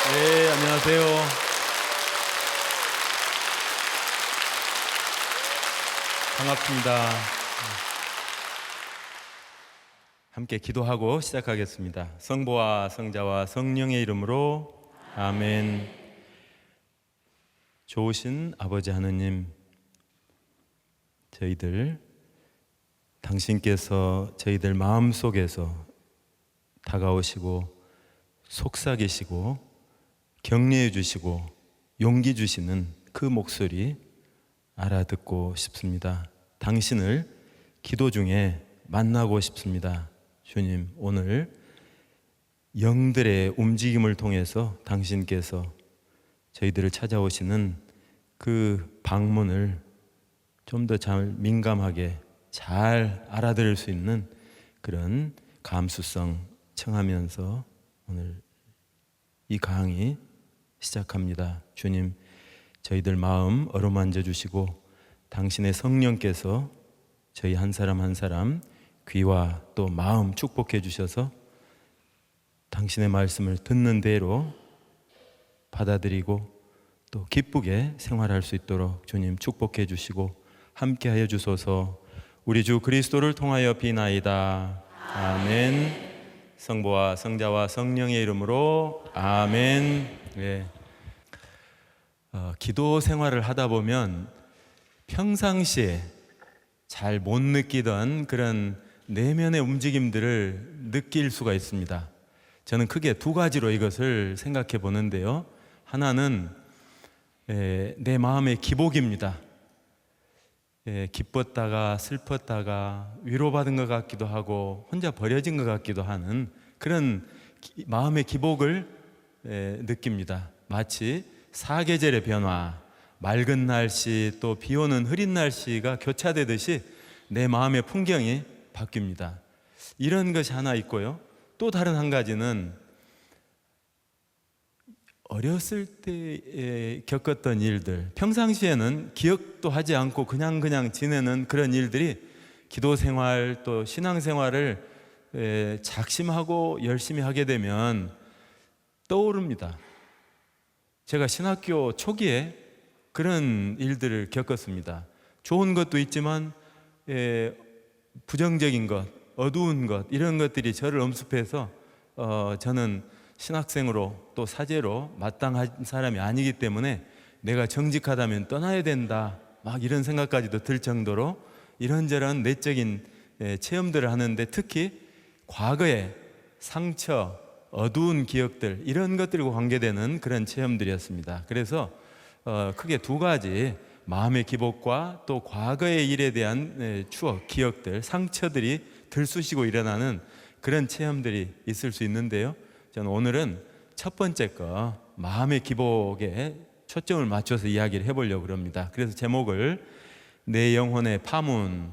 네, 안녕하세요. 반갑습니다. 함께 기도하고 시작하겠습니다. 성부와 성자와 성령의 이름으로 아멘. 좋으신 아버지 하느님, 당신께서 저희들 마음속에서 다가오시고 속삭이시고 격려해 주시고 용기 주시는 그 목소리 알아듣고 싶습니다. 당신을 기도 중에 만나고 싶습니다. 주님, 오늘 영들의 움직임을 통해서 당신께서 저희들을 찾아오시는 그 방문을 좀 더 잘 민감하게 잘 알아들을 수 있는 그런 감수성 청하면서 오늘 이 강의 시작합니다. 주님, 저희들 마음 어루만져 주시고 당신의 성령께서 저희 한 사람 한 사람 귀와 또 마음 축복해 주셔서 당신의 말씀을 듣는 대로 받아들이고 또 기쁘게 생활할 수 있도록 주님 축복해 주시고 함께하여 주소서. 우리 주 그리스도를 통하여 비나이다. 아멘. 성부와 성자와 성령의 이름으로 아멘. 네. 기도 생활을 하다 보면 평상시에 잘 못 느끼던 그런 내면의 움직임들을 느낄 수가 있습니다. 저는 크게 두 가지로 이것을 생각해 보는데요. 하나는 내 마음의 기복입니다. 기뻤다가 슬펐다가 위로받은 것 같기도 하고 혼자 버려진 것 같기도 하는 그런 마음의 기복을 느낍니다. 마치 사계절의 변화, 맑은 날씨 또 비 오는 흐린 날씨가 교차되듯이 내 마음의 풍경이 바뀝니다. 이런 것이 하나 있고요. 또 다른 한 가지는 어렸을 때 겪었던 일들, 평상시에는 기억도 하지 않고 그냥 지내는 그런 일들이 기도 생활 또 신앙 생활을 작심하고 열심히 하게 되면 떠오릅니다. 제가 신학교 초기에 그런 일들을 겪었습니다. 좋은 것도 있지만 부정적인 것, 어두운 것 이런 것들이 저를 엄습해서 저는 신학생으로 또 사제로 마땅한 사람이 아니기 때문에 내가 정직하다면 떠나야 된다 막 이런 생각까지도 들 정도로 이런저런 내적인 체험들을 하는데 특히 과거의 상처, 어두운 기억들 이런 것들과 관계되는 그런 체험들이었습니다. 그래서 크게 두 가지 마음의 기복과 또 과거의 일에 대한 추억, 기억들, 상처들이 들쑤시고 일어나는 그런 체험들이 있을 수 있는데요. 저는 오늘은 첫 번째 거 마음의 기복에 초점을 맞춰서 이야기를 해보려고 합니다. 그래서 제목을 내 영혼의 파문,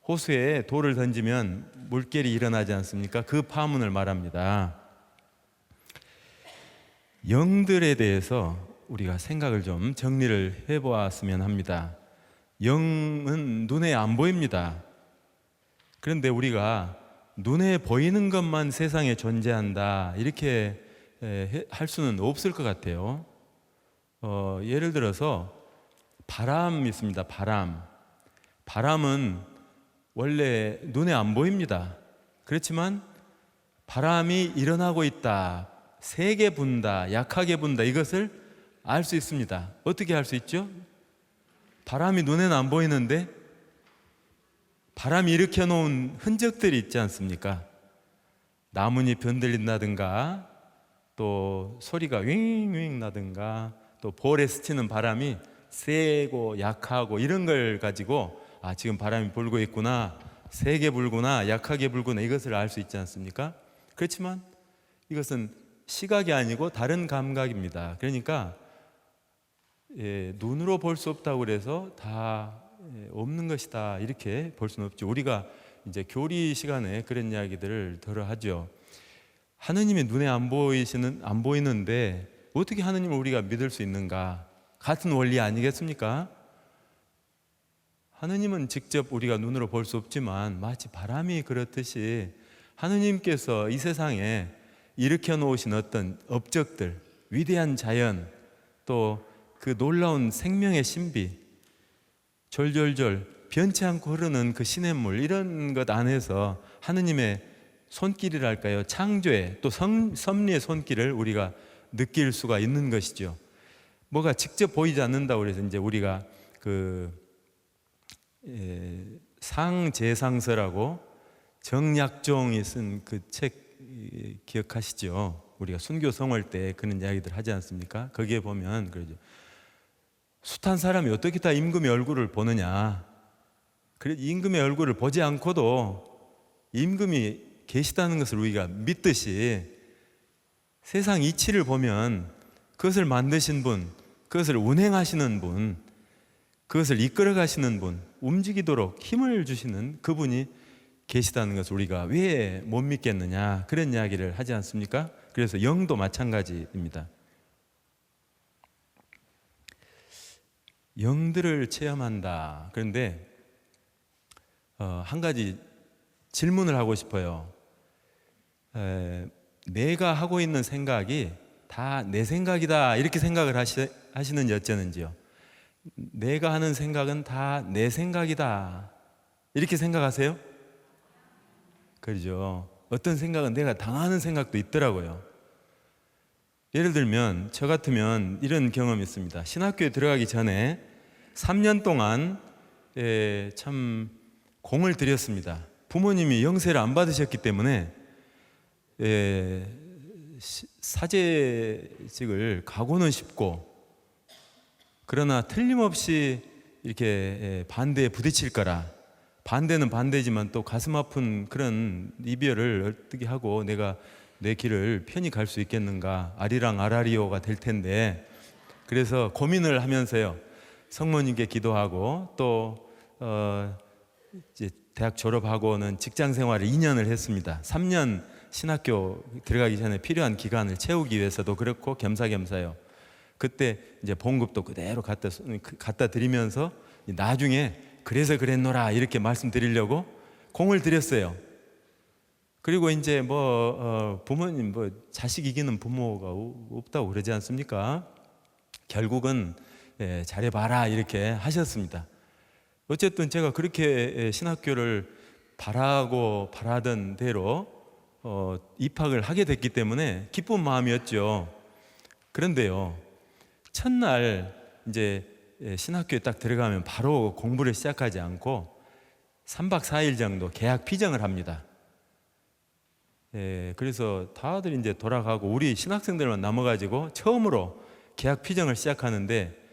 호수에 돌을 던지면 물결이 일어나지 않습니까? 그 파문을 말합니다. 영들에 대해서 우리가 생각을 좀 정리를 해보았으면 합니다. 영은 눈에 안 보입니다. 그런데 우리가 눈에 보이는 것만 세상에 존재한다 이렇게 할 수는 없을 것 같아요. 예를 들어서 바람 있습니다. 바람은 원래 눈에 안 보입니다. 그렇지만 바람이 일어나고 있다, 세게 분다, 약하게 분다 이것을 알 수 있습니다. 어떻게 알 수 있죠? 바람이 눈에는 안 보이는데 바람이 일으켜 놓은 흔적들이 있지 않습니까? 나뭇잎이 흔들린다든가 또 소리가 윙윙 나든가 또 볼에 스치는 바람이 세고 약하고 이런 걸 가지고 지금 바람이 불고 있구나, 세게 불구나 약하게 불구나 이것을 알 수 있지 않습니까? 그렇지만 이것은 시각이 아니고 다른 감각입니다. 그러니까 눈으로 볼 수 없다고 그래서 다 없는 것이다 이렇게 볼 수는 없죠. 우리가 이제 교리 시간에 그런 이야기들을 들어 하죠. 하느님이 눈에 안 보이는데 어떻게 하느님을 우리가 믿을 수 있는가? 같은 원리 아니겠습니까? 하느님은 직접 우리가 눈으로 볼 수 없지만 마치 바람이 그렇듯이 하느님께서 이 세상에 일으켜 놓으신 어떤 업적들, 위대한 자연, 또 그 놀라운 생명의 신비, 졸졸졸 변치 않고 흐르는 그 시냇물, 이런 것 안에서 하느님의 손길이랄까요, 창조의 또 섭리의 손길을 우리가 느낄 수가 있는 것이죠. 뭐가 직접 보이지 않는다고 그래서 이제 우리가 그 상제상서라고 정약종이 쓴 그 책 기억하시죠? 우리가 순교 성월 때 그런 이야기들 하지 않습니까? 거기에 보면 그러죠. 숱한 사람이 어떻게 다 임금의 얼굴을 보느냐. 그래, 임금의 얼굴을 보지 않고도 임금이 계시다는 것을 우리가 믿듯이 세상 이치를 보면 그것을 만드신 분, 그것을 운행하시는 분, 그것을 이끌어 가시는 분, 움직이도록 힘을 주시는 그분이 계시다는 것을 우리가 왜 못 믿겠느냐, 그런 이야기를 하지 않습니까? 그래서 영도 마찬가지입니다. 영들을 체험한다. 그런데 한 가지 질문을 하고 싶어요. 내가 하고 있는 생각이 다 내 생각이다, 이렇게 생각을 하시는지 어쩌는지요. 내가 하는 생각은 다 내 생각이다, 이렇게 생각하세요? 그렇죠. 어떤 생각은 내가 당하는 생각도 있더라고요. 예를 들면 저 같으면 이런 경험이 있습니다. 신학교에 들어가기 전에 3년 동안 참 공을 들였습니다. 부모님이 영세를 안 받으셨기 때문에 사제직을 가고는 싶고, 그러나 틀림없이 이렇게 반대에 부딪힐 거라, 반대는 반대지만 또 가슴 아픈 그런 이별을 어떻게 하고 내가 내 길을 편히 갈 수 있겠는가, 아리랑 아라리오가 될 텐데, 그래서 고민을 하면서요 성모님께 기도하고 또 이제 대학 졸업하고는 직장 생활을 2년을 했습니다. 3년 신학교 들어가기 전에 필요한 기간을 채우기 위해서도 그렇고 겸사겸사요. 그때 이제 봉급도 그대로 갖다 드리면서 나중에 그래서 그랬노라 이렇게 말씀드리려고 공을 들였어요. 그리고 이제 부모님 자식 이기는 부모가 없다고 그러지 않습니까? 결국은 잘해봐라 이렇게 하셨습니다. 어쨌든 제가 그렇게 신학교를 바라던 대로 입학을 하게 됐기 때문에 기쁜 마음이었죠. 그런데요, 첫날 이제 신학교에 딱 들어가면 바로 공부를 시작하지 않고 3박 4일 정도 계약 피정을 합니다. 그래서 다들 이제 돌아가고 우리 신학생들만 남아가지고 처음으로 계약 피정을 시작하는데,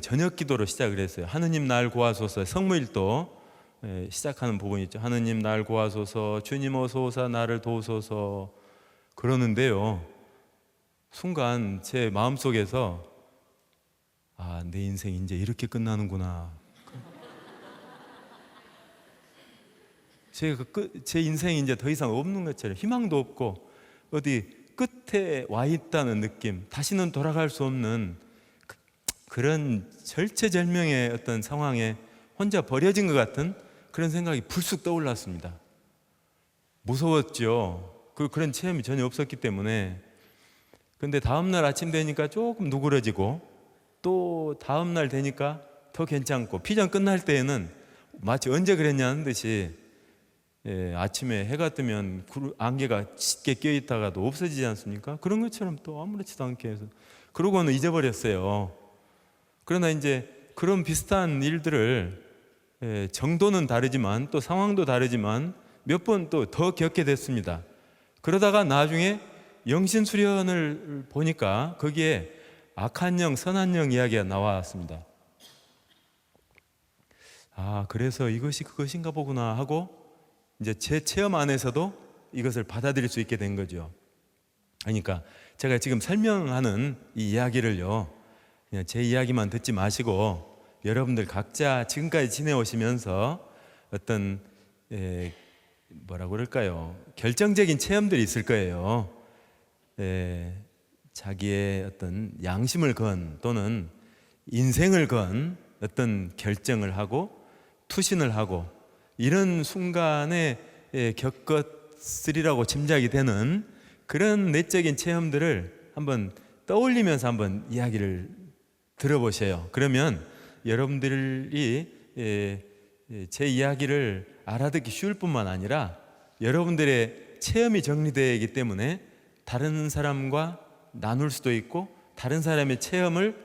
저녁 기도로 시작을 했어요. 하느님 날 구하소서, 성무일도 시작하는 부분이 있죠. 하느님 날 구하소서, 주님 어서 오사 나를 도우소서. 그러는데요, 순간 제 마음속에서 내 인생 이제 이렇게 끝나는구나. 제 인생이 이제 더 이상 없는 것처럼, 희망도 없고 어디 끝에 와 있다는 느낌, 다시는 돌아갈 수 없는 그런 절체절명의 어떤 상황에 혼자 버려진 것 같은 그런 생각이 불쑥 떠올랐습니다. 무서웠죠. 그런 체험이 전혀 없었기 때문에. 근데 다음날 아침 되니까 조금 누그러지고, 또 다음날 되니까 더 괜찮고, 피정 끝날 때에는 마치 언제 그랬냐는 듯이 아침에 해가 뜨면 안개가 짙게 껴있다가도 없어지지 않습니까? 그런 것처럼 또 아무렇지도 않게 해서 그러고는 잊어버렸어요. 그러나 이제 그런 비슷한 일들을 정도는 다르지만 또 상황도 다르지만 몇 번 또 더 겪게 됐습니다. 그러다가 나중에 영신수련을 보니까 거기에 악한 영, 선한 영 이야기가 나왔습니다. 그래서 이것이 그것인가 보구나 하고 이제 제 체험 안에서도 이것을 받아들일 수 있게 된 거죠. 그러니까 제가 지금 설명하는 이 이야기를요, 그냥 제 이야기만 듣지 마시고 여러분들 각자 지금까지 지내오시면서 어떤 뭐라고 그럴까요? 결정적인 체험들이 있을 거예요. 자기의 어떤 양심을 건 또는 인생을 건 어떤 결정을 하고 투신을 하고, 이런 순간에 겪었으리라고 짐작이 되는 그런 내적인 체험들을 한번 떠올리면서 한번 이야기를 들어보세요. 그러면 여러분들이 제 이야기를 알아듣기 쉬울 뿐만 아니라 여러분들의 체험이 정리되기 때문에 다른 사람과 나눌 수도 있고 다른 사람의 체험을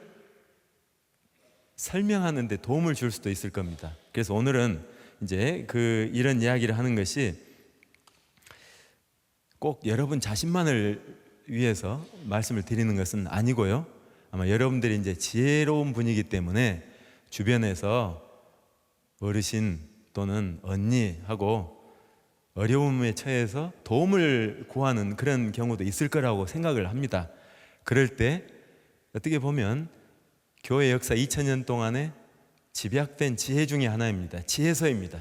설명하는 데 도움을 줄 수도 있을 겁니다. 그래서 오늘은 이제 이런 이야기를 하는 것이 꼭 여러분 자신만을 위해서 말씀을 드리는 것은 아니고요. 아마 여러분들이 이제 지혜로운 분이기 때문에 주변에서 어르신 또는 언니하고 어려움에 처해서 도움을 구하는 그런 경우도 있을 거라고 생각을 합니다. 그럴 때 어떻게 보면 교회 역사 2000년 동안에 집약된 지혜 중에 하나입니다. 지혜서입니다.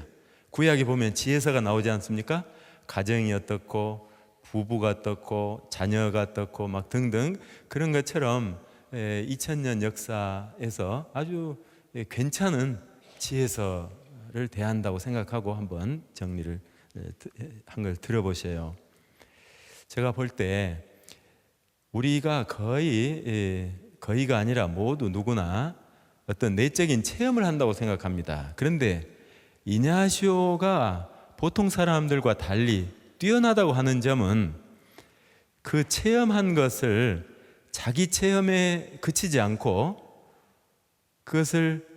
구약에 보면 지혜서가 나오지 않습니까? 가정이 어떻고 부부가 어떻고 자녀가 어떻고 막 등등 그런 것처럼 2000년 역사에서 아주 괜찮은 지혜서를 대한다고 생각하고 한번 정리를 한 걸 들어보세요. 제가 볼 때 우리가 거의가 아니라 모두 누구나 어떤 내적인 체험을 한다고 생각합니다. 그런데 이냐시오가 보통 사람들과 달리 뛰어나다고 하는 점은 그 체험한 것을 자기 체험에 그치지 않고 그것을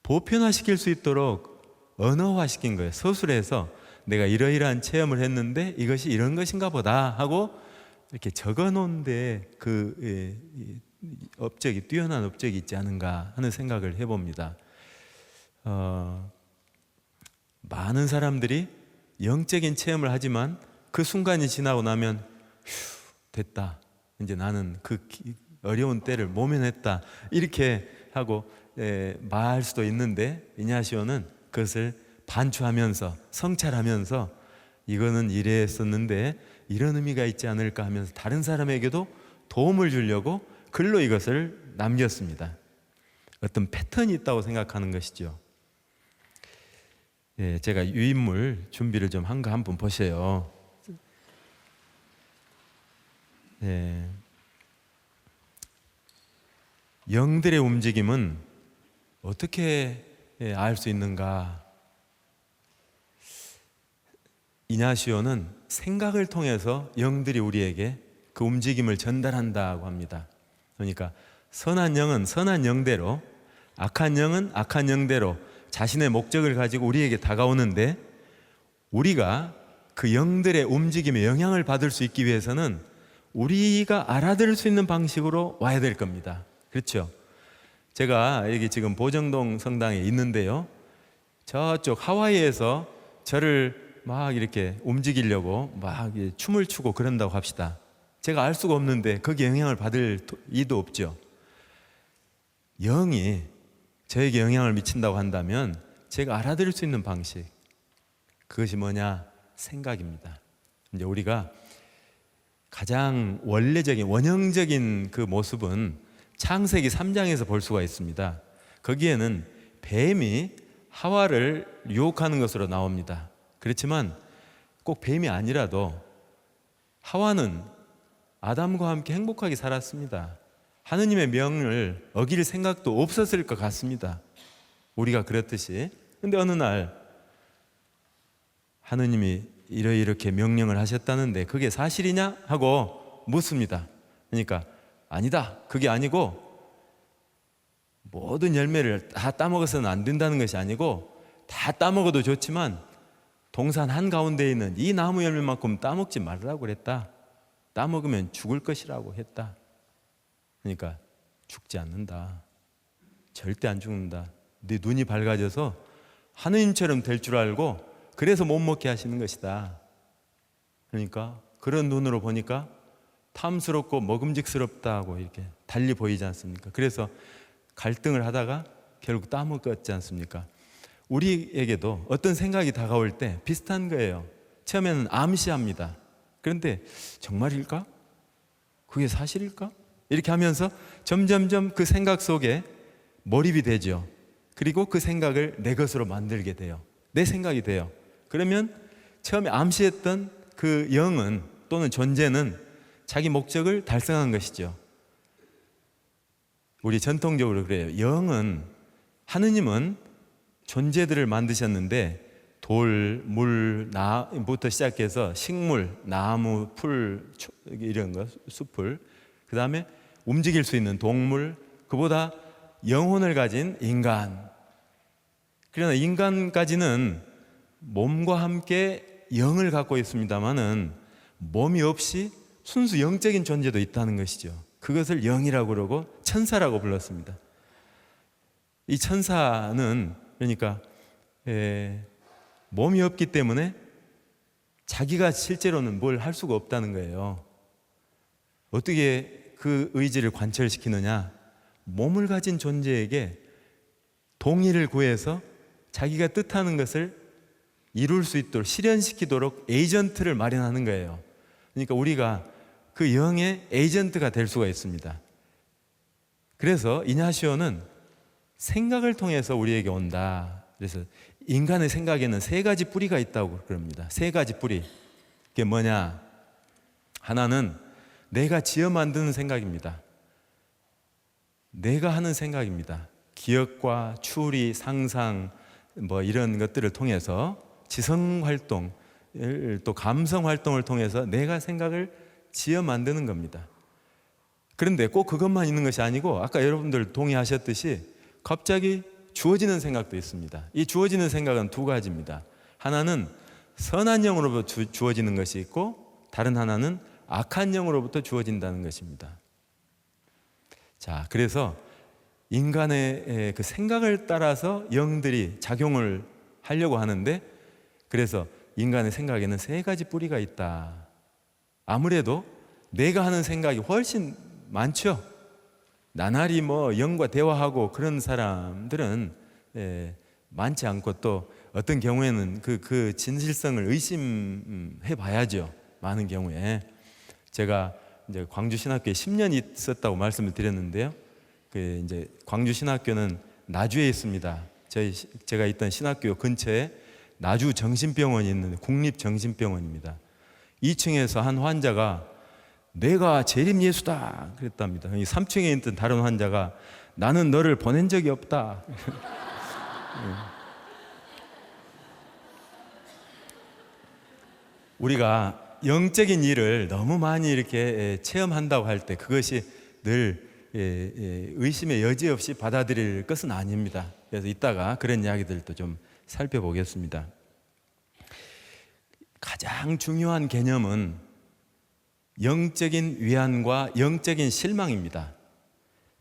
보편화시킬 수 있도록 언어화시킨 거예요. 서술해서 내가 이러이러한 체험을 했는데 이것이 이런 것인가 보다 하고 이렇게 적어놓은 데 업적이 뛰어난 업적이 있지 않은가 하는 생각을 해봅니다. 많은 사람들이 영적인 체험을 하지만 그 순간이 지나고 나면 됐다. 이제 나는 그 어려운 때를 모면했다. 이렇게 하고 말할 수도 있는데 이냐시오는 그것을 반추하면서 성찰하면서 이거는 이랬었는데 이런 의미가 있지 않을까 하면서 다른 사람에게도 도움을 주려고 글로 이것을 남겼습니다. 어떤 패턴이 있다고 생각하는 것이죠. 제가 유인물 준비를 좀 한 거 한번 보세요. 영들의 움직임은 어떻게 알 수 있는가? 이냐시오는 생각을 통해서 영들이 우리에게 그 움직임을 전달한다고 합니다. 그러니까 선한 영은 선한 영대로, 악한 영은 악한 영대로 자신의 목적을 가지고 우리에게 다가오는데 우리가 그 영들의 움직임에 영향을 받을 수 있기 위해서는 우리가 알아들을 수 있는 방식으로 와야 될 겁니다. 그렇죠? 제가 여기 지금 보정동 성당에 있는데요. 저쪽 하와이에서 저를 막 이렇게 움직이려고 막 춤을 추고 그런다고 합시다. 제가 알 수가 없는데 거기에 영향을 받을 이도 없죠. 영이 저에게 영향을 미친다고 한다면 제가 알아들을 수 있는 방식, 그것이 뭐냐? 생각입니다. 이제 우리가 가장 원래적인 원형적인 그 모습은 창세기 3장에서 볼 수가 있습니다. 거기에는 뱀이 하와를 유혹하는 것으로 나옵니다. 그렇지만 꼭 뱀이 아니라도 하와는 아담과 함께 행복하게 살았습니다. 하느님의 명을 어길 생각도 없었을 것 같습니다. 우리가 그렇듯이. 근데 어느 날 하느님이 이렇게 명령을 하셨다는데 그게 사실이냐? 하고 묻습니다. 그러니까 아니다. 그게 아니고 모든 열매를 다 따먹어서는 안 된다는 것이 아니고 다 따먹어도 좋지만 동산 한가운데 있는 이 나무 열매만큼 따먹지 말라고 그랬다. 따먹으면 죽을 것이라고 했다. 그러니까 죽지 않는다. 절대 안 죽는다. 네 눈이 밝아져서 하느님처럼 될 줄 알고 그래서 못 먹게 하시는 것이다. 그러니까 그런 눈으로 보니까 탐스럽고 먹음직스럽다고 이렇게 달리 보이지 않습니까? 그래서 갈등을 하다가 결국 따먹었지 않습니까? 우리에게도 어떤 생각이 다가올 때 비슷한 거예요. 처음에는 암시합니다. 그런데 정말일까? 그게 사실일까? 이렇게 하면서 점점점 그 생각 속에 몰입이 되죠. 그리고 그 생각을 내 것으로 만들게 돼요. 내 생각이 돼요. 그러면 처음에 암시했던 그 영은 또는 존재는 자기 목적을 달성한 것이죠. 우리 전통적으로 그래요. 영은, 하느님은 존재들을 만드셨는데 돌, 물, 나부터 시작해서 식물, 나무, 풀, 이런 거, 숲을, 그 다음에 움직일 수 있는 동물, 그보다 영혼을 가진 인간. 그러나 인간까지는 몸과 함께 영을 갖고 있습니다만은 몸이 없이 순수 영적인 존재도 있다는 것이죠. 그것을 영이라고 그러고 천사라고 불렀습니다. 이 천사는 그러니까 몸이 없기 때문에 자기가 실제로는 뭘 할 수가 없다는 거예요. 어떻게 그 의지를 관철시키느냐? 몸을 가진 존재에게 동의를 구해서 자기가 뜻하는 것을 이룰 수 있도록 실현시키도록 에이전트를 마련하는 거예요. 그러니까 우리가 그 영의 에이전트가 될 수가 있습니다. 그래서 이냐시오는 생각을 통해서 우리에게 온다. 그래서 인간의 생각에는 세 가지 뿌리가 있다고 그럽니다. 세 가지 뿌리. 그게 뭐냐? 하나는 내가 지어 만드는 생각입니다. 내가 하는 생각입니다. 기억과 추리, 상상, 이런 것들을 통해서 지성 활동, 또 감성 활동을 통해서 내가 생각을 지어 만드는 겁니다. 그런데 꼭 그것만 있는 것이 아니고 아까 여러분들 동의하셨듯이 갑자기 주어지는 생각도 있습니다. 이 주어지는 생각은 두 가지입니다. 하나는 선한 영으로부터 주어지는 것이 있고 다른 하나는 악한 영으로부터 주어진다는 것입니다. 자, 그래서 인간의 그 생각을 따라서 영들이 작용을 하려고 하는데, 그래서 인간의 생각에는 세 가지 뿌리가 있다. 아무래도 내가 하는 생각이 훨씬 많죠. 나날이 영과 대화하고 그런 사람들은 많지 않고, 또 어떤 경우에는 그 진실성을 의심해 봐야죠. 많은 경우에. 제가 이제 광주 신학교에 10년 있었다고 말씀을 드렸는데요. 이제 광주 신학교는 나주에 있습니다. 제가 있던 신학교 근처에 나주 정신병원이 있는데 국립정신병원입니다. 2층에서 한 환자가 내가 재림 예수다 그랬답니다. 3층에 있던 다른 환자가 나는 너를 보낸 적이 없다. 우리가 영적인 일을 너무 많이 이렇게 체험한다고 할 때 그것이 늘 의심의 여지 없이 받아들일 것은 아닙니다. 그래서 이따가 그런 이야기들도 좀 살펴보겠습니다. 가장 중요한 개념은 영적인 위안과 영적인 실망입니다.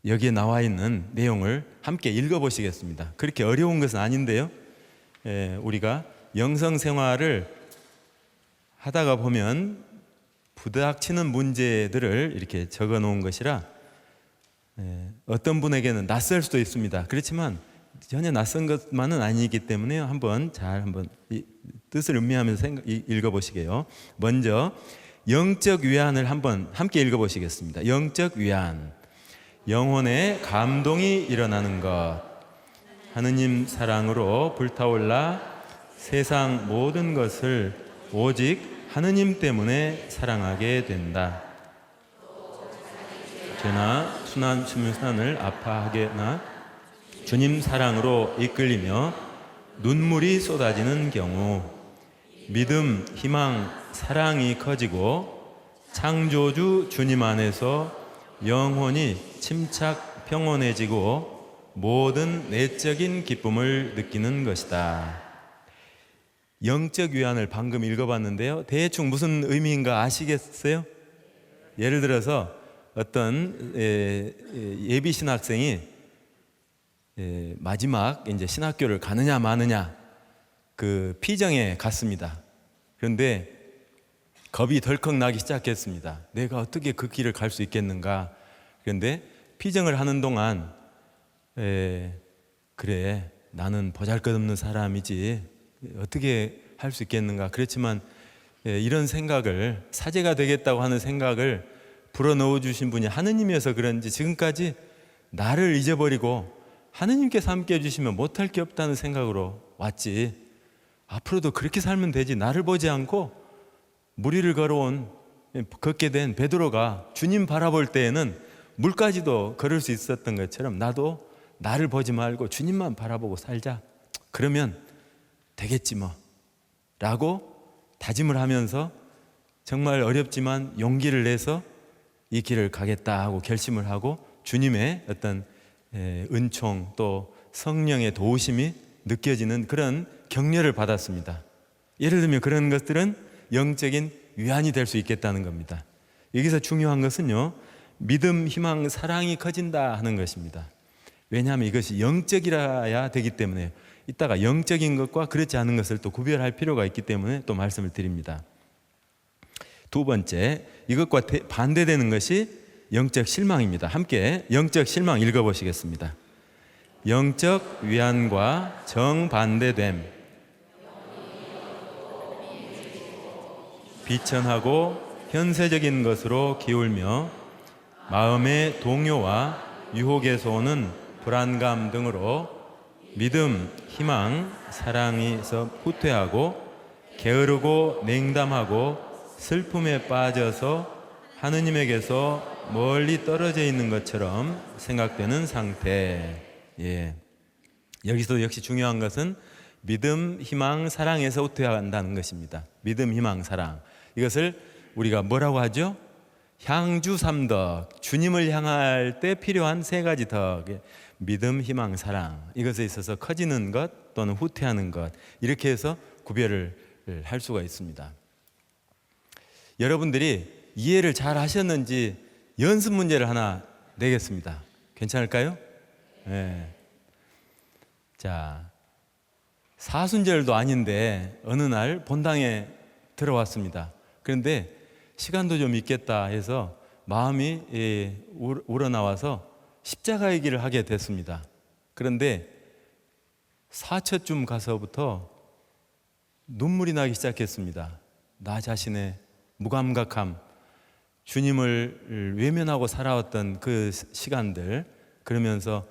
여기에 나와 있는 내용을 함께 읽어보시겠습니다. 그렇게 어려운 것은 아닌데요. 우리가 영성 생활을 하다가 보면 부닥치는 문제들을 이렇게 적어 놓은 것이라 어떤 분에게는 낯설 수도 있습니다. 그렇지만 전혀 낯선 것만은 아니기 때문에 한번 이 뜻을 음미하면서 읽어보시게요. 먼저 영적 위안을 한번 함께 읽어보시겠습니다. 영적 위안, 영혼의 감동이 일어나는 것, 하느님 사랑으로 불타올라 세상 모든 것을 오직 하느님 때문에 사랑하게 된다. 죄나 순한 순산을 아파하게나 주님 사랑으로 이끌리며 눈물이 쏟아지는 경우 믿음, 희망, 사랑이 커지고 창조주 주님 안에서 영혼이 침착 평온해지고 모든 내적인 기쁨을 느끼는 것이다. 영적 위안을 방금 읽어봤는데요. 대충 무슨 의미인가 아시겠어요? 예를 들어서 어떤 예비 신학생이 마지막 이제 신학교를 가느냐 마느냐 그 피정에 갔습니다. 그런데 겁이 덜컥 나기 시작했습니다. 내가 어떻게 그 길을 갈 수 있겠는가? 그런데 피정을 하는 동안 그래 나는 보잘것없는 사람이지 어떻게 할 수 있겠는가? 그렇지만 이런 생각을 사제가 되겠다고 하는 생각을 불어넣어 주신 분이 하느님이어서 그런지 지금까지 나를 잊어버리고 하느님께서 함께 해주시면 못할 게 없다는 생각으로 왔지, 앞으로도 그렇게 살면 되지 나를 보지 않고 무리를 걸어온 걷게 된 베드로가 주님 바라볼 때에는 물까지도 걸을 수 있었던 것처럼 나도 나를 보지 말고 주님만 바라보고 살자. 그러면 되겠지 뭐 라고 다짐을 하면서 정말 어렵지만 용기를 내서 이 길을 가겠다 하고 결심을 하고 주님의 어떤 은총 또 성령의 도우심이 느껴지는 그런 격려를 받았습니다. 예를 들면 그런 것들은 영적인 위안이 될 수 있겠다는 겁니다. 여기서 중요한 것은요, 믿음, 희망, 사랑이 커진다 하는 것입니다. 왜냐하면 이것이 영적이라야 되기 때문에 이따가 영적인 것과 그렇지 않은 것을 또 구별할 필요가 있기 때문에 또 말씀을 드립니다. 두 번째, 이것과 반대되는 것이 영적 실망입니다. 함께 영적 실망 읽어보시겠습니다. 영적 위안과 정반대됨, 비천하고 현세적인 것으로 기울며 마음의 동요와 유혹에서 오는 불안감 등으로 믿음, 희망, 사랑에서 후퇴하고 게으르고 냉담하고 슬픔에 빠져서 하느님에게서 멀리 떨어져 있는 것처럼 생각되는 상태. 여기서 역시 중요한 것은 믿음, 희망, 사랑에서 후퇴한다는 것입니다. 믿음, 희망, 사랑. 이것을 우리가 뭐라고 하죠? 향주 삼덕, 주님을 향할 때 필요한 세 가지 덕, 믿음, 희망, 사랑. 이것에 있어서 커지는 것 또는 후퇴하는 것, 이렇게 해서 구별을 할 수가 있습니다. 여러분들이 이해를 잘 하셨는지 연습 문제를 하나 내겠습니다. 괜찮을까요? 네. 자, 사순절도 아닌데 어느 날 본당에 들어왔습니다. 그런데 시간도 좀 있겠다 해서 마음이 우러나와서 십자가의 길을 하게 됐습니다. 그런데 4처쯤 가서부터 눈물이 나기 시작했습니다. 나 자신의 무감각함, 주님을 외면하고 살아왔던 그 시간들, 그러면서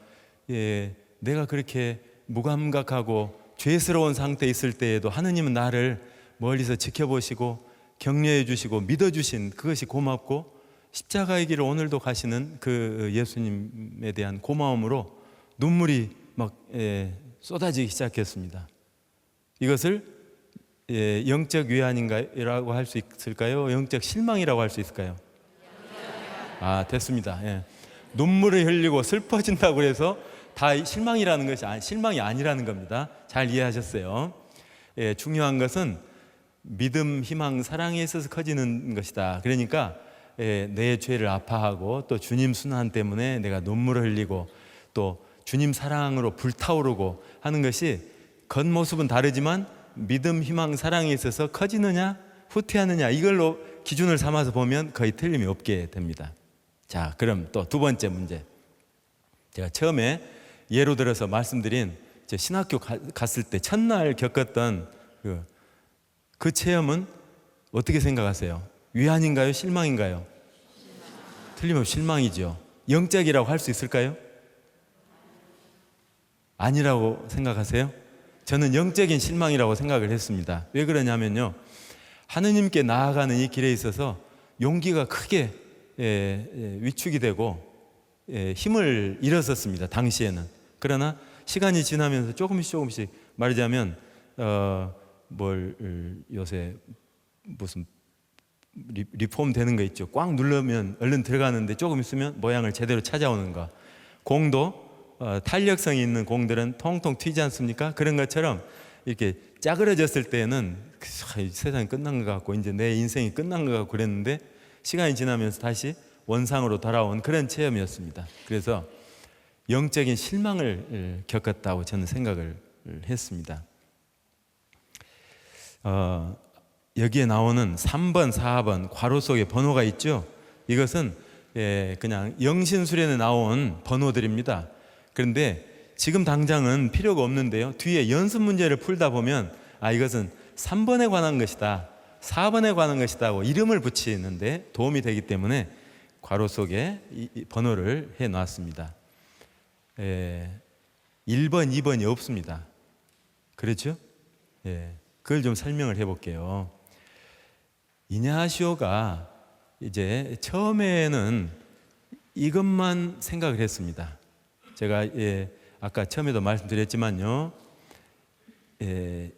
내가 그렇게 무감각하고 죄스러운 상태에 있을 때에도 하느님은 나를 멀리서 지켜보시고 격려해 주시고 믿어주신 그것이 고맙고, 십자가의 길을 오늘도 가시는 그 예수님에 대한 고마움으로 눈물이 막 쏟아지기 시작했습니다. 이것을 영적 위안인가라고 할 수 있을까요? 영적 실망이라고 할 수 있을까요? 됐습니다. 눈물을 흘리고 슬퍼진다고 해서 다 실망이라는 것이 실망이 아니라는 겁니다. 잘 이해하셨어요? 중요한 것은 믿음, 희망, 사랑에 있어서 커지는 것이다. 그러니까 내 죄를 아파하고 또 주님 순환 때문에 내가 눈물을 흘리고 또 주님 사랑으로 불타오르고 하는 것이 겉모습은 다르지만 믿음, 희망, 사랑에 있어서 커지느냐 후퇴하느냐, 이걸로 기준을 삼아서 보면 거의 틀림이 없게 됩니다. 자, 그럼 또 두 번째 문제. 제가 처음에 예로 들어서 말씀드린 신학교 갔을 때 첫날 겪었던 그 체험은 어떻게 생각하세요? 위안인가요? 실망인가요? 틀림없이 실망이죠. 영적이라고 할 수 있을까요? 아니라고 생각하세요? 저는 영적인 실망이라고 생각을 했습니다. 왜 그러냐면요, 하느님께 나아가는 이 길에 있어서 용기가 크게 위축이 되고 힘을 잃었었습니다, 당시에는. 그러나 시간이 지나면서 조금씩 말하자면 요새 무슨 리폼 되는 거 있죠. 꽉 누르면 얼른 들어가는데 조금 있으면 모양을 제대로 찾아오는 거. 공도 탄력성이 있는 공들은 통통 튀지 않습니까? 그런 것처럼 이렇게 짜그러졌을 때는 세상이 끝난 것 같고 이제 내 인생이 끝난 것 같고 그랬는데, 시간이 지나면서 다시 원상으로 돌아온 그런 체험이었습니다. 그래서 영적인 실망을 겪었다고 저는 생각을 했습니다. 여기에 나오는 3번, 4번 괄호 속에 번호가 있죠. 이것은 그냥 영신술에 나온 번호들입니다. 그런데 지금 당장은 필요가 없는데요, 뒤에 연습 문제를 풀다 보면 이것은 3번에 관한 것이다, 4번에 관한 것이다 하고 이름을 붙이는데 도움이 되기 때문에 괄호 속에 이 번호를 해놨습니다. 1번, 2번이 없습니다. 그렇죠? 그걸 좀 설명을 해볼게요. 이냐시오가 이제 처음에는 이것만 생각을 했습니다. 제가 아까 처음에도 말씀드렸지만요,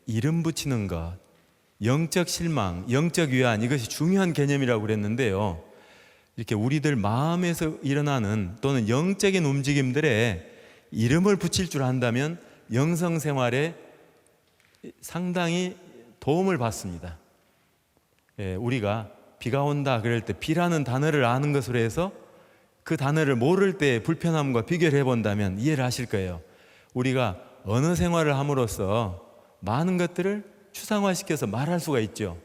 이름 붙이는 것, 영적 실망, 영적 위안, 이것이 중요한 개념이라고 그랬는데요. 이렇게 우리들 마음에서 일어나는 또는 영적인 움직임들에 이름을 붙일 줄 안다면 영성 생활에 상당히 도움을 받습니다. 우리가 비가 온다 그럴 때 비라는 단어를 아는 것으로 해서 그 단어를 모를 때 불편함과 비교를 해본다면 이해를 하실 거예요. 우리가 언어 생활을 함으로써 많은 것들을 추상화시켜서 말할 수가 있죠.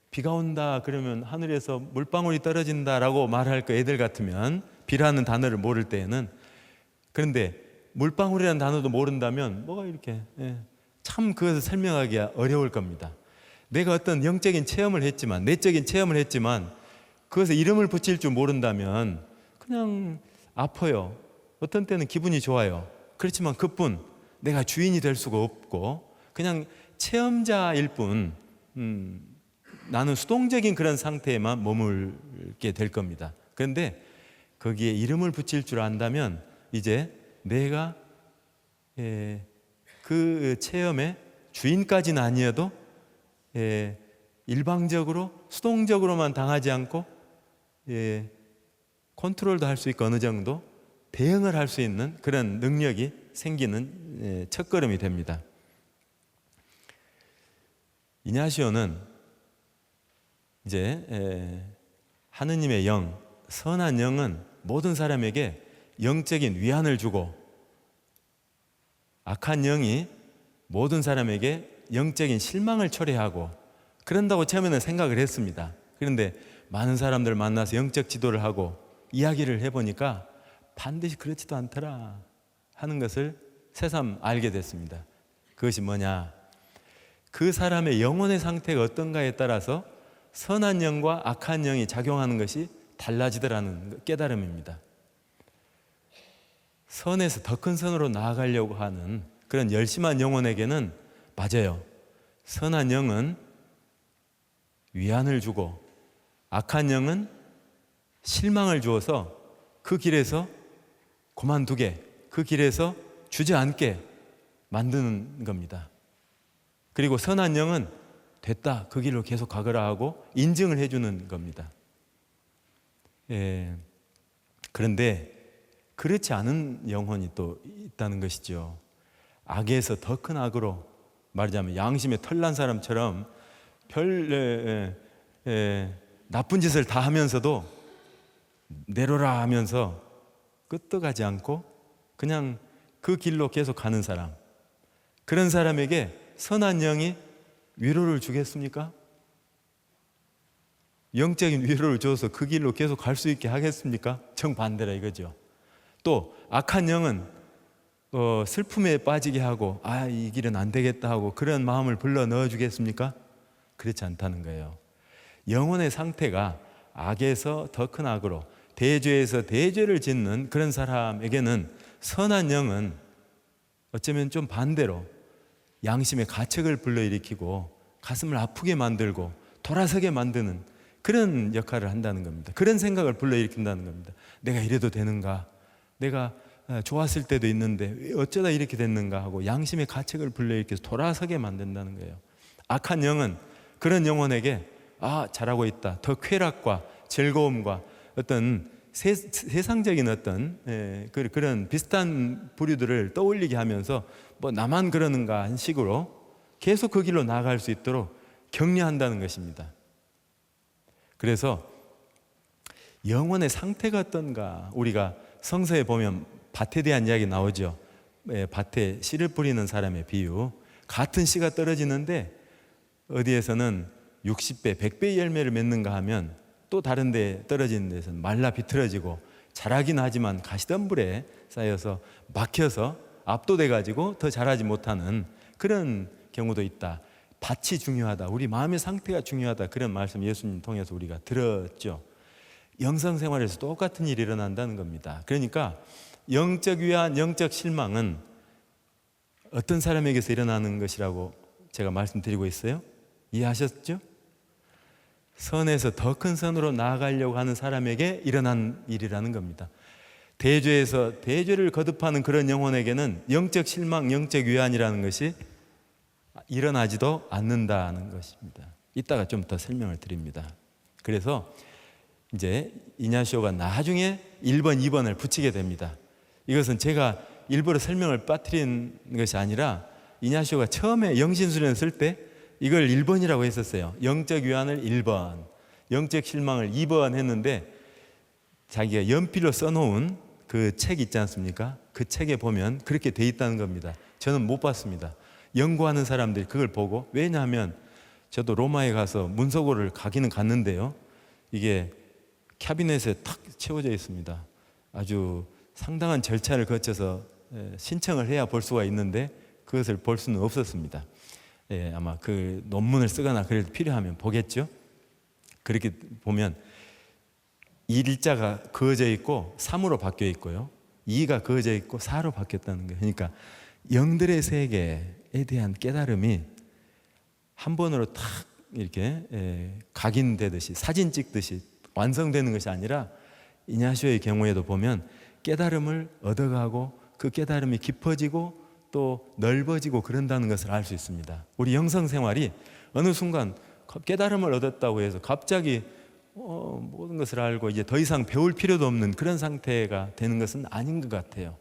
비가 온다 그러면 하늘에서 물방울이 떨어진다라고 말할 거 애들 같으면 비라는 단어를 모를 때에는. 그런데 물방울이라는 단어도 모른다면 뭐가 이렇게 참 그것을 설명하기 어려울 겁니다. 내가 어떤 영적인 체험을 했지만, 내적인 체험을 했지만 그것에 이름을 붙일 줄 모른다면 그냥 아파요. 어떤 때는 기분이 좋아요. 그렇지만 그뿐, 내가 주인이 될 수가 없고 그냥 체험자일 뿐, 나는 수동적인 그런 상태에만 머물게 될 겁니다. 그런데 거기에 이름을 붙일 줄 안다면 이제 내가 그 체험의 주인까지는 아니어도 일방적으로 수동적으로만 당하지 않고 컨트롤도 할 수 있고 어느 정도 대응을 할 수 있는 그런 능력이 생기는 첫걸음이 됩니다. 이냐시오는 이제 하느님의 영, 선한 영은 모든 사람에게 영적인 위안을 주고 악한 영이 모든 사람에게 영적인 실망을 초래하고 그런다고 처음에는 생각을 했습니다. 그런데 많은 사람들 만나서 영적 지도를 하고 이야기를 해보니까 반드시 그렇지도 않더라 하는 것을 새삼 알게 됐습니다. 그것이 뭐냐? 그 사람의 영혼의 상태가 어떤가에 따라서 선한 영과 악한 영이 작용하는 것이 달라지더라는 깨달음입니다. 선에서 더 큰 선으로 나아가려고 하는 그런 열심한 영혼에게는 맞아요. 선한 영은 위안을 주고 악한 영은 실망을 주어서 그 길에서 그만두게, 그 길에서 주저앉게 만드는 겁니다. 그리고 선한 영은 됐다, 그 길로 계속 가거라 하고 인증을 해주는 겁니다. 그런데 그렇지 않은 영혼이 또 있다는 것이죠. 악에서 더 큰 악으로, 말하자면 양심에 털난 사람처럼 별 나쁜 짓을 다 하면서도 내로라 하면서 끄떡하지 않고 그냥 그 길로 계속 가는 사람, 그런 사람에게 선한 영이 위로를 주겠습니까? 영적인 위로를 줘서 그 길로 계속 갈 수 있게 하겠습니까? 정반대라 이거죠. 또 악한 영은 슬픔에 빠지게 하고 이 길은 안 되겠다 하고 그런 마음을 불러 넣어 주겠습니까? 그렇지 않다는 거예요. 영혼의 상태가 악에서 더 큰 악으로, 대죄에서 대죄를 짓는 그런 사람에게는 선한 영은 어쩌면 좀 반대로 양심의 가책을 불러일으키고 가슴을 아프게 만들고 돌아서게 만드는 그런 역할을 한다는 겁니다. 그런 생각을 불러일으킨다는 겁니다. 내가 이래도 되는가? 내가 좋았을 때도 있는데 어쩌다 이렇게 됐는가 하고 양심의 가책을 불러일으켜서 돌아서게 만든다는 거예요. 악한 영은 그런 영혼에게 잘하고 있다, 더 쾌락과 즐거움과 어떤 세상적인 어떤 그런 비슷한 부류들을 떠올리게 하면서 뭐 나만 그러는가 한 식으로 계속 그 길로 나아갈 수 있도록 격려한다는 것입니다. 그래서 영혼의 상태가 어떤가, 우리가 성서에 보면 밭에 대한 이야기 나오죠. 밭에 씨를 뿌리는 사람의 비유, 같은 씨가 떨어지는데 어디에서는 60배, 100배의 열매를 맺는가 하면 또 다른 데 떨어지는 데서는 말라 비틀어지고 자라긴 하지만 가시덤불에 쌓여서 막혀서 압도돼 가지고 더 자라지 못하는 그런 경우도 있다. 밭이 중요하다, 우리 마음의 상태가 중요하다, 그런 말씀 예수님 통해서 우리가 들었죠. 영성생활에서 똑같은 일이 일어난다는 겁니다. 그러니까 영적 위안, 영적 실망은 어떤 사람에게서 일어나는 것이라고 제가 말씀드리고 있어요? 이해하셨죠? 선에서 더 큰 선으로 나아가려고 하는 사람에게 일어난 일이라는 겁니다. 대죄에서 대죄를 거듭하는 그런 영혼에게는 영적 실망, 영적 위안이라는 것이 일어나지도 않는다는 것입니다. 이따가 좀 더 설명을 드립니다. 그래서 이제 이냐시오가 나중에 1번, 2번을 붙이게 됩니다. 이것은 제가 일부러 설명을 빠뜨린 것이 아니라 이냐시오가 처음에 영신수련을 쓸 때 이걸 1번이라고 했었어요. 영적 위안을 1번, 영적 실망을 2번 했는데 자기가 연필로 써놓은 그 책 있지 않습니까? 그 책에 보면 그렇게 돼 있다는 겁니다. 저는 못 봤습니다. 연구하는 사람들이 그걸 보고, 왜냐하면 저도 로마에 가서 문서고를 가기는 갔는데요, 이게 캐비넷에 탁 채워져 있습니다. 아주 상당한 절차를 거쳐서 신청을 해야 볼 수가 있는데 그것을 볼 수는 없었습니다. 아마 그 논문을 쓰거나 그래도 필요하면 보겠죠. 그렇게 보면 1자가 그어져 있고 3으로 바뀌어 있고요, 2가 그어져 있고 4로 바뀌었다는 거예요. 그러니까 영들의 세계에 대한 깨달음이 한 번으로 탁 이렇게 각인되듯이, 사진 찍듯이 완성되는 것이 아니라 이냐시오의 경우에도 보면 깨달음을 얻어가고 그 깨달음이 깊어지고 또 넓어지고 그런다는 것을 알 수 있습니다. 우리 영성생활이 어느 순간 깨달음을 얻었다고 해서 갑자기 모든 것을 알고 이제 더 이상 배울 필요도 없는 그런 상태가 되는 것은 아닌 것 같아요.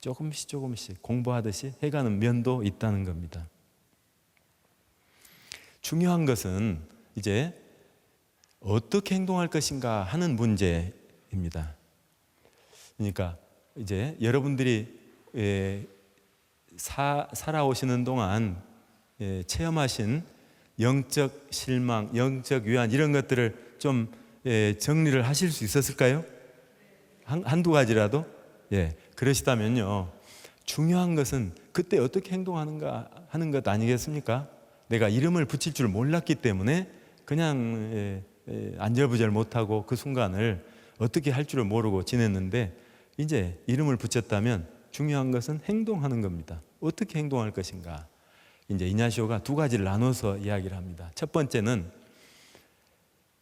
조금씩 공부하듯이 해가는 면도 있다는 겁니다. 중요한 것은 이제 어떻게 행동할 것인가 하는 문제입니다. 그러니까 이제 여러분들이 살아오시는 동안 체험하신 영적 실망, 영적 위안, 이런 것들을 좀 정리를 하실 수 있었을까요? 한두 가지라도? 그러시다면요, 중요한 것은 그때 어떻게 행동하는가 하는 것 아니겠습니까? 내가 이름을 붙일 줄 몰랐기 때문에 그냥 안절부절 못하고 그 순간을 어떻게 할 줄을 모르고 지냈는데, 이제 이름을 붙였다면 중요한 것은 행동하는 겁니다. 어떻게 행동할 것인가. 이제 이냐시오가 두 가지를 나눠서 이야기를 합니다. 첫 번째는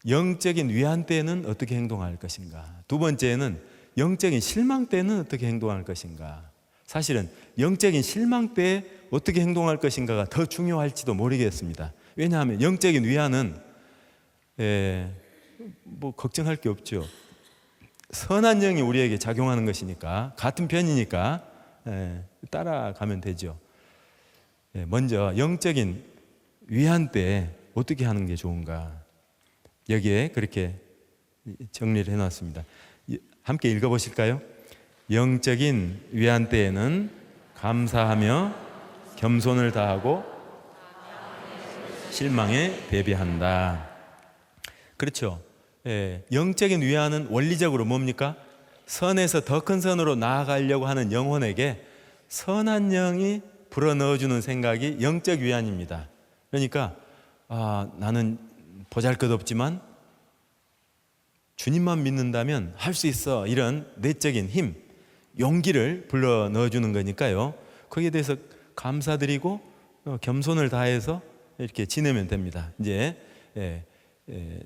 영적인 위안 때는 어떻게 행동할 것인가. 두 번째는 영적인 실망 때는 어떻게 행동할 것인가. 사실은 영적인 실망 때 어떻게 행동할 것인가가 더 중요할지도 모르겠습니다. 왜냐하면 영적인 위안은 뭐 걱정할 게 없죠. 선한 영이 우리에게 작용하는 것이니까, 같은 편이니까 따라가면 되죠. 먼저 영적인 위안 때 어떻게 하는 게 좋은가, 여기에 그렇게 정리를 해놨습니다. 함께 읽어보실까요? 영적인 위안 때에는 감사하며 겸손을 다하고 실망에 대비한다. 그렇죠. 영적인 위안은 원리적으로 뭡니까? 선에서 더 큰 선으로 나아가려고 하는 영혼에게 선한 영이 불어넣어주는 생각이 영적 위안입니다. 그러니까 나는 보잘것없지만 주님만 믿는다면 할 수 있어, 이런 내적인 힘, 용기를 불러넣어주는 거니까요, 거기에 대해서 감사드리고 겸손을 다해서 이렇게 지내면 됩니다. 이제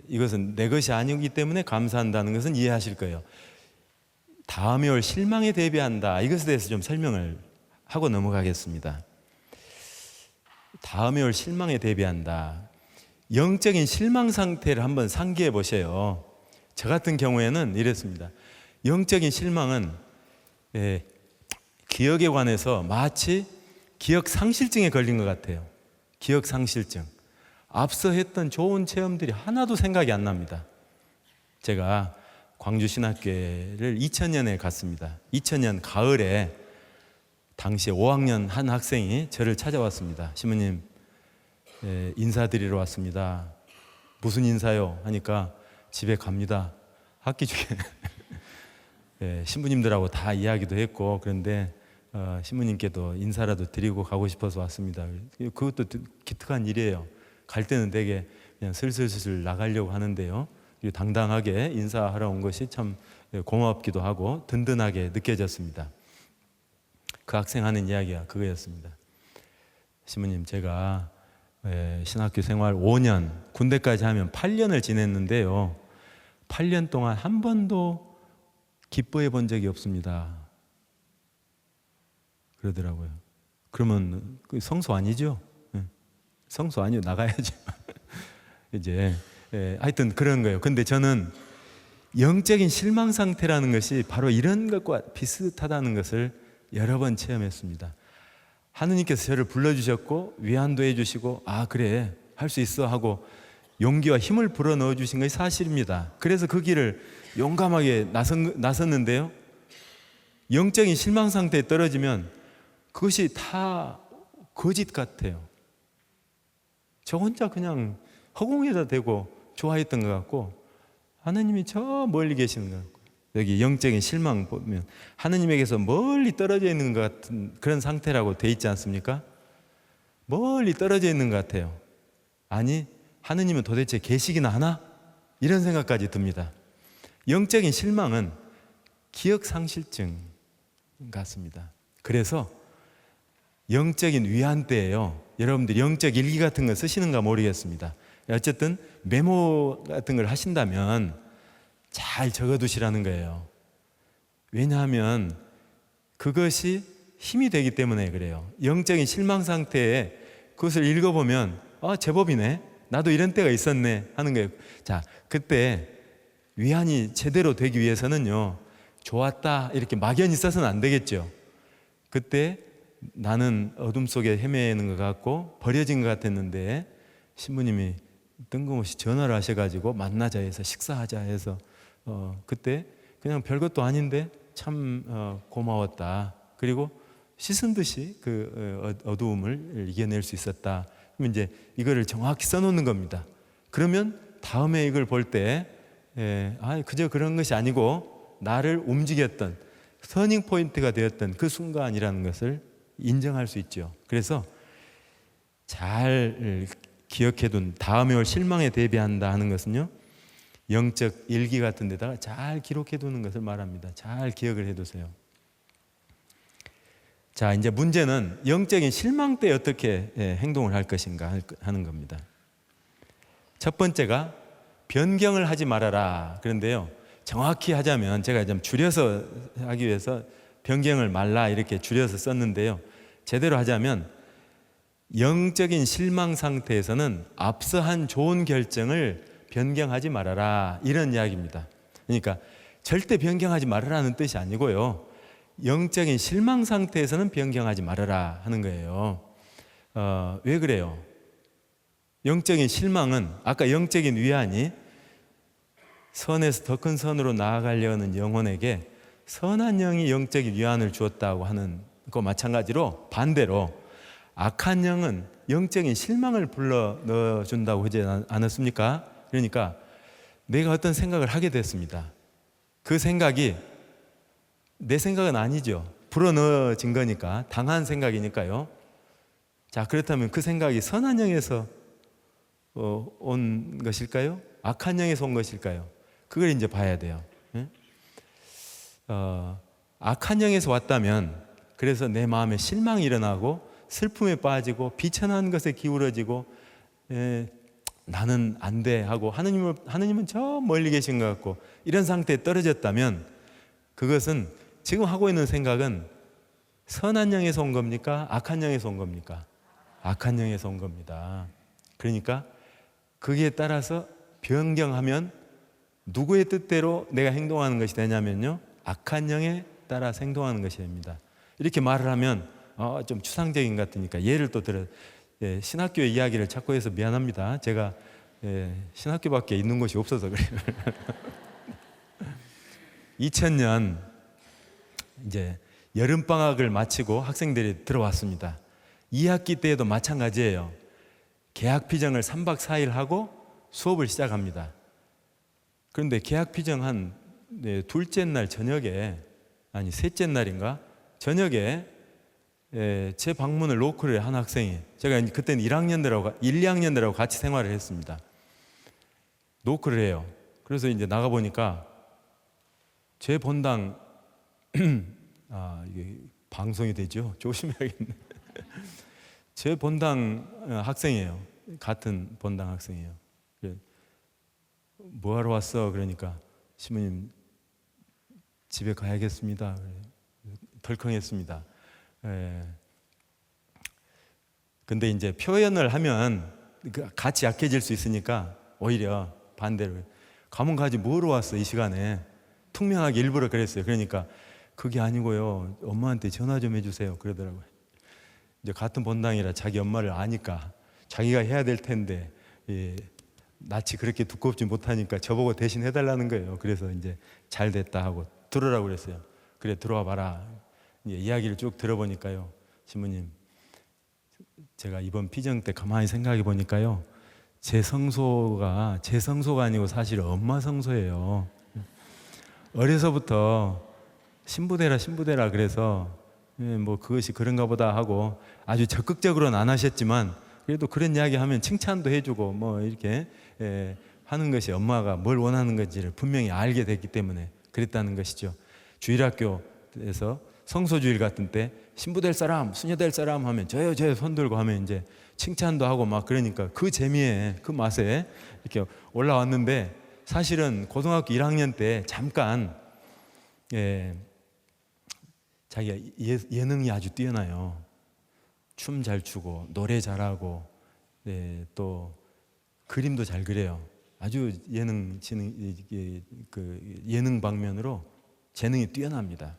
이것은 내 것이 아니기 때문에 감사한다는 것은 이해하실 거예요. 다음에 올 실망에 대비한다, 이것에 대해서 좀 설명을 하고 넘어가겠습니다. 다음에 올 실망에 대비한다. 영적인 실망 상태를 한번 상기해 보세요. 저 같은 경우에는 이랬습니다. 영적인 실망은 기억에 관해서 마치 기억 상실증에 걸린 것 같아요. 기억 상실증. 앞서 했던 좋은 체험들이 하나도 생각이 안 납니다. 제가 광주신학교를 2000년에 갔습니다. 2000년 가을에 당시에 5학년 한 학생이 저를 찾아왔습니다. 시모님, 인사드리러 왔습니다. 무슨 인사요? 하니까 집에 갑니다. 학기 중에 신부님들하고 다 이야기도 했고, 그런데 신부님께도 인사라도 드리고 가고 싶어서 왔습니다. 그것도 기특한 일이에요. 갈 때는 되게 그냥 슬슬슬 나가려고 하는데요, 당당하게 인사하러 온 것이 참 고맙기도 하고 든든하게 느껴졌습니다. 그 학생 하는 이야기가 그거였습니다. 신부님, 제가 신학교 생활 5년, 군대까지 하면 8년을 지냈는데요. 8년 동안 한 번도 기뻐해 본 적이 없습니다. 그러더라고요. 그러면 성소 아니죠? 성소 아니요, 나가야죠. 이제 하여튼 그런 거예요. 근데 저는 영적인 실망 상태라는 것이 바로 이런 것과 비슷하다는 것을 여러 번 체험했습니다. 하느님께서 저를 불러주셨고 위안도 해주시고 아 그래 할 수 있어 하고 용기와 힘을 불어넣어 주신 것이 사실입니다. 그래서 그 길을 용감하게 나섰는데요, 영적인 실망 상태에 떨어지면 그것이 다 거짓 같아요. 저 혼자 그냥 허공에다 대고 좋아했던 것 같고 하느님이 저 멀리 계시는 것 같고, 여기 영적인 실망 보면 하느님에게서 멀리 떨어져 있는 것 같은 그런 상태라고 돼 있지 않습니까? 멀리 떨어져 있는 것 같아요. 아니 하느님은 도대체 계시긴 하나? 이런 생각까지 듭니다. 영적인 실망은 기억상실증 같습니다. 그래서 영적인 위안 때예요. 여러분들이 영적 일기 같은 거 쓰시는가 모르겠습니다. 어쨌든 메모 같은 걸 하신다면 잘 적어두시라는 거예요. 왜냐하면 그것이 힘이 되기 때문에 그래요. 영적인 실망 상태에 그것을 읽어보면 제법이네, 나도 이런 때가 있었네 하는 거예요. 자, 그때 위안이 제대로 되기 위해서는요, 좋았다 이렇게 막연히 써서는 안 되겠죠. 그때 나는 어둠 속에 헤매는 것 같고 버려진 것 같았는데 신부님이 뜬금없이 전화를 하셔가지고 만나자 해서 식사하자 해서 그때 그냥 별것도 아닌데 참 고마웠다. 그리고 씻은 듯이 그 어두움을 이겨낼 수 있었다. 그럼 이제 이거를 정확히 써놓는 겁니다. 그러면 다음에 이걸 볼 때 그저 그런 것이 아니고 나를 움직였던 터닝 포인트가 되었던 그 순간이라는 것을 인정할 수 있죠. 그래서 잘 기억해둔 다음에 올 실망에 대비한다 하는 것은요, 영적 일기 같은 데다가 잘 기록해두는 것을 말합니다. 잘 기억을 해두세요. 자, 이제 문제는 영적인 실망 때 어떻게 행동을 할 것인가 하는 겁니다. 첫 번째가 변경을 하지 말아라. 그런데요, 정확히 하자면 제가 좀 줄여서 하기 위해서 변경을 말라 이렇게 줄여서 썼는데요, 제대로 하자면 영적인 실망 상태에서는 앞서 한 좋은 결정을 변경하지 말아라, 이런 이야기입니다. 그러니까 절대 변경하지 말아라는 뜻이 아니고요, 영적인 실망 상태에서는 변경하지 말아라 하는 거예요. 왜 그래요? 영적인 실망은 아까 영적인 위안이 선에서 더 큰 선으로 나아가려는 영혼에게 선한 영이 영적인 위안을 주었다고 하는 거 마찬가지로 반대로 악한 영은 영적인 실망을 불러 넣어준다고 하지 않았습니까? 그러니까 내가 어떤 생각을 하게 됐습니다. 그 생각이 내 생각은 아니죠. 불어넣어진 거니까, 당한 생각이니까요. 자, 그렇다면 그 생각이 선한 영에서 온 것일까요? 악한 영에서 온 것일까요? 그걸 이제 봐야 돼요. 악한 영에서 왔다면, 그래서 내 마음에 실망이 일어나고 슬픔에 빠지고 비천한 것에 기울어지고 나는 안 돼 하고 하느님은 저 멀리 계신 것 같고 이런 상태에 떨어졌다면, 그것은 지금 하고 있는 생각은 선한 영에서 온 겁니까? 악한 영에서 온 겁니까? 악한 영에서 온 겁니다. 그러니까 거기에 따라서 변경하면 누구의 뜻대로 내가 행동하는 것이 되냐면요, 악한 영에 따라 행동하는 것이 됩니다. 이렇게 말을 하면 좀 추상적인 것 같으니까 예를 또 들어, 신학교의 이야기를 자꾸 해서 미안합니다. 제가 신학교밖에 있는 곳이 없어서 그래요. 2000년 이제 여름방학을 마치고 학생들이 들어왔습니다. 2학기 때에도 마찬가지예요. 개학피정을 3박 4일 하고 수업을 시작합니다. 그런데 개학피정 한 둘째 날 저녁에, 아니 셋째 날인가 저녁에 제 방문을 노크를 한 학생이, 제가 그때는 1, 2학년들하고 같이 생활을 했습니다. 노크를 해요. 그래서 이제 나가보니까 제 본당 이게 방송이 되죠? 조심해야겠네. 제 본당 학생이에요. 같은 본당 학생이에요. 뭐 하러 왔어? 그러니까 신부님 집에 가야겠습니다. 덜컹했습니다. 근데 이제 표현을 하면 같이 약해질 수 있으니까 오히려 반대로 가면 가지 뭐로 왔어 이 시간에 퉁명하게 일부러 그랬어요. 그러니까 그게 아니고요 엄마한테 전화 좀 해주세요 그러더라고요. 이제 같은 본당이라 자기 엄마를 아니까 자기가 해야 될 텐데 낯이 그렇게 두껍지 못하니까 저보고 대신 해달라는 거예요. 그래서 이제 잘 됐다 하고 들으라고 그랬어요. 그래 들어와 봐라. 이제 이야기를 쭉 들어보니까요 신부님 제가 이번 피정 때 가만히 생각해 보니까요 제 성소가 아니고 사실 엄마 성소예요. 어려서부터 신부되라 그래서 뭐 그것이 그런가 보다 하고 아주 적극적으로는 안 하셨지만 그래도 그런 이야기 하면 칭찬도 해주고 뭐 이렇게 하는 것이 엄마가 뭘 원하는 건지를 분명히 알게 됐기 때문에 그랬다는 것이죠. 주일학교에서 성소주일 같은 때 신부 될 사람, 수녀 될 사람 하면 저요 손 들고 하면 이제 칭찬도 하고 막 그러니까 그 재미에 그 맛에 이렇게 올라왔는데 사실은 고등학교 1학년 때 잠깐 자기가 예능이 아주 뛰어나요. 춤 잘 추고 노래 잘하고 또 그림도 잘 그려요. 아주 예능 방면으로 재능이 뛰어납니다.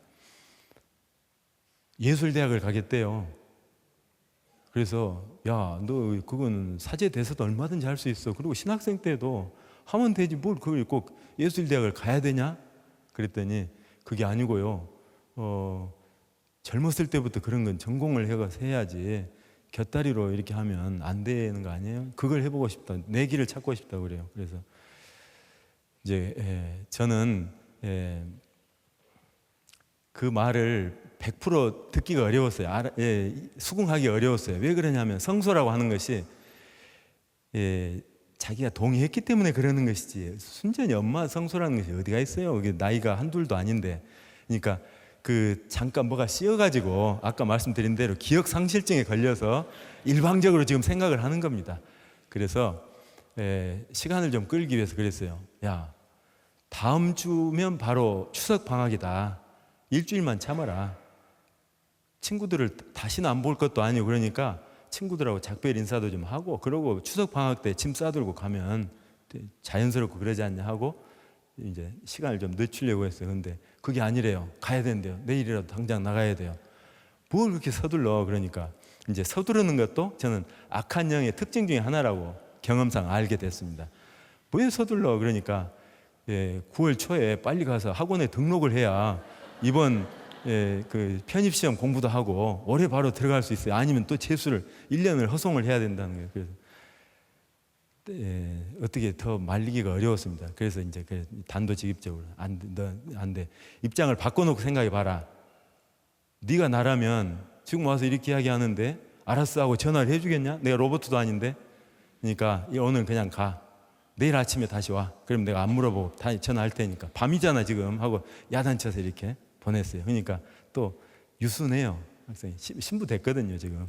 예술대학을 가겠대요. 그래서 야, 너 그건 사제 돼서도 얼마든지 할 수 있어. 그리고 신학생 때도 하면 되지 뭘 그걸 꼭 예술대학을 가야 되냐? 그랬더니 그게 아니고요. 젊었을 때부터 그런 건 전공을 해야지 곁다리로 이렇게 하면 안 되는 거 아니에요? 그걸 해보고 싶다. 내 길을 찾고 싶다고 그래요. 그래서 이제 저는 그 말을 100% 듣기가 어려웠어요. 수긍하기 어려웠어요. 왜 그러냐면 성소라고 하는 것이 자기가 동의했기 때문에 그러는 것이지 순전히 엄마 성소라는 것이 어디가 있어요? 나이가 한둘도 아닌데. 그러니까 그 잠깐 뭐가 씌어가지고 아까 말씀드린 대로 기억 상실증에 걸려서 일방적으로 지금 생각을 하는 겁니다. 그래서 시간을 좀 끌기 위해서 그랬어요. 야, 다음 주면 바로 추석 방학이다. 일주일만 참아라. 친구들을 다시는 안 볼 것도 아니고 그러니까 친구들하고 작별 인사도 좀 하고 그러고 추석 방학 때 짐 싸들고 가면 자연스럽고 그러지 않냐 하고 이제 시간을 좀 늦추려고 했어요. 근데 그게 아니래요. 가야 된대요. 내일이라도 당장 나가야 돼요. 뭘 그렇게 서둘러? 그러니까 이제 서두르는 것도 저는 악한 영의 특징 중에 하나라고 경험상 알게 됐습니다. 왜 서둘러? 그러니까 9월 초에 빨리 가서 학원에 등록을 해야 이번 그 편입시험 공부도 하고 올해 바로 들어갈 수 있어요. 아니면 또 재수를 1년을 허송을 해야 된다는 거예요. 그래서 어떻게 더 말리기가 어려웠습니다. 그래서 이제 단도직입적으로 안 돼. 입장을 바꿔놓고 생각해 봐라. 네가 나라면 지금 와서 이렇게 이야기하는데 알았어 하고 전화를 해주겠냐? 내가 로봇도 아닌데. 그러니까 오늘 그냥 가. 내일 아침에 다시 와. 그럼 내가 안 물어보고 다 전화할 테니까. 밤이잖아 지금 하고 야단쳐서 이렇게 보냈어요. 그러니까 또 유순해요. 학생이 신부 됐거든요 지금.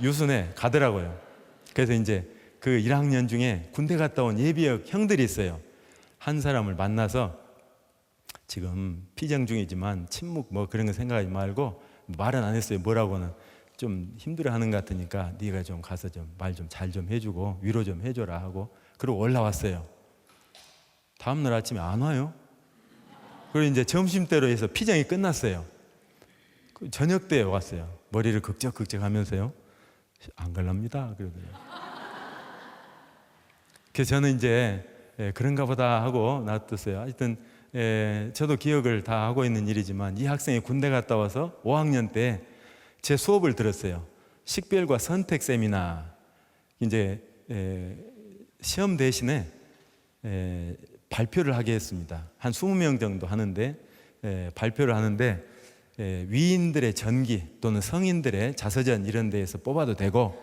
유순해 가더라고요. 그래서 이제 그 1학년 중에 군대 갔다 온 예비역 형들이 있어요. 한 사람을 만나서 지금 피정 중이지만 침묵 뭐 그런 거 생각하지 말고 말은 안 했어요. 뭐라고는 좀 힘들어하는 것 같으니까 네가 좀 가서 좀 말 좀 잘 좀 해주고 위로 좀 해줘라 하고 그러고 올라왔어요. 다음날 아침에 안 와요. 그리고 이제 점심때로 해서 피정이 끝났어요. 저녁 때 왔어요. 머리를 극적극적 하면서요. 안 갈랍니다. 그러더라고요. 그래서 저는 이제 그런가 보다 하고 놔뒀어요. 하여튼 저도 기억을 다 하고 있는 일이지만 이 학생이 군대 갔다 와서 5학년 때 제 수업을 들었어요. 식별과 선택 세미나. 이제 시험 대신에 발표를 하게 했습니다. 한 20명 정도 하는데 발표를 하는데 위인들의 전기 또는 성인들의 자서전 이런 데에서 뽑아도 되고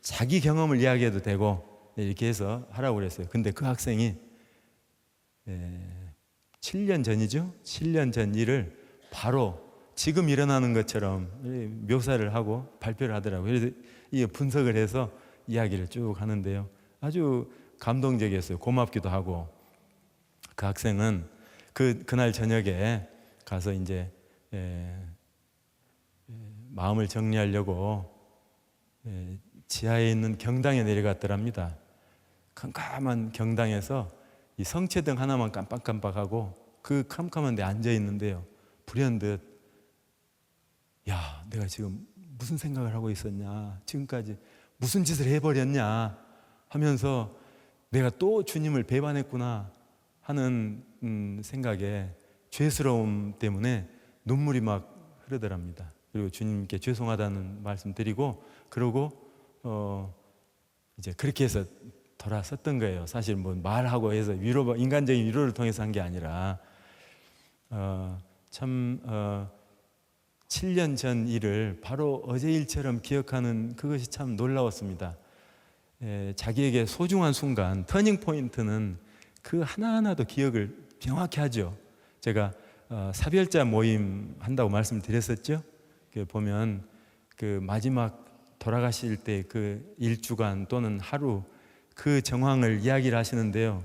자기 경험을 이야기해도 되고 이렇게 해서 하라고 그랬어요. 근데 그 학생이 7년 전이죠. 7년 전 일을 바로 지금 일어나는 것처럼 묘사를 하고 발표를 하더라고요. 그래서 이 분석을 해서 이야기를 쭉 하는데요. 아주 감동적이었어요. 고맙기도 하고. 그 학생은 그날 저녁에 가서 이제 마음을 정리하려고 지하에 있는 경당에 내려갔더랍니다. 캄캄한 경당에서 이 성체등 하나만 깜빡깜빡하고 그 캄캄한 데 앉아 있는데요. 불현듯 야, 내가 지금 무슨 생각을 하고 있었냐, 지금까지 무슨 짓을 해버렸냐 하면서 내가 또 주님을 배반했구나 하는 생각에 죄스러움 때문에 눈물이 막 흐르더랍니다. 그리고 주님께 죄송하다는 말씀 드리고 그러고 이제 그렇게 해서 돌아섰던 거예요. 사실 뭐 말하고 해서 인간적인 위로를 통해서 한 게 아니라 참 7년 전 일을 바로 어제 일처럼 기억하는 그것이 참 놀라웠습니다. 자기에게 소중한 순간, 터닝 포인트는 그 하나하나도 기억을 명확히 하죠. 제가 사별자 모임 한다고 말씀을 드렸었죠. 보면 그 마지막 돌아가실 때 그 일주간 또는 하루 그 정황을 이야기를 하시는데요.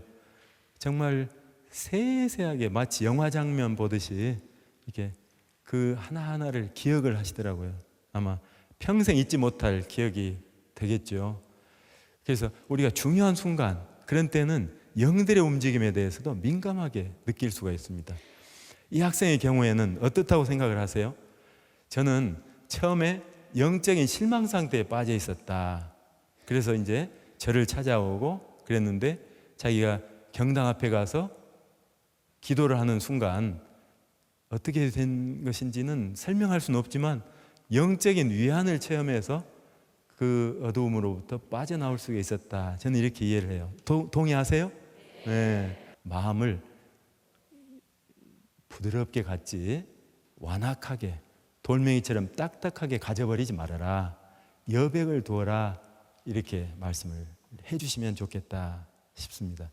정말 세세하게 마치 영화 장면 보듯이 이렇게 그 하나하나를 기억을 하시더라고요. 아마 평생 잊지 못할 기억이 되겠죠. 그래서 우리가 중요한 순간, 그런 때는 영들의 움직임에 대해서도 민감하게 느낄 수가 있습니다. 이 학생의 경우에는 어떻다고 생각을 하세요? 저는 처음에 영적인 실망 상태에 빠져 있었다. 그래서 이제 저를 찾아오고 그랬는데 자기가 경당 앞에 가서 기도를 하는 순간 어떻게 된 것인지는 설명할 수는 없지만 영적인 위안을 체험해서 그 어두움으로부터 빠져나올 수가 있었다. 저는 이렇게 이해를 해요. 동의하세요? 네. 마음을 부드럽게 갖지 완악하게 돌멩이처럼 딱딱하게 가져버리지 말아라. 여백을 두어라. 이렇게 말씀을 해주시면 좋겠다 싶습니다.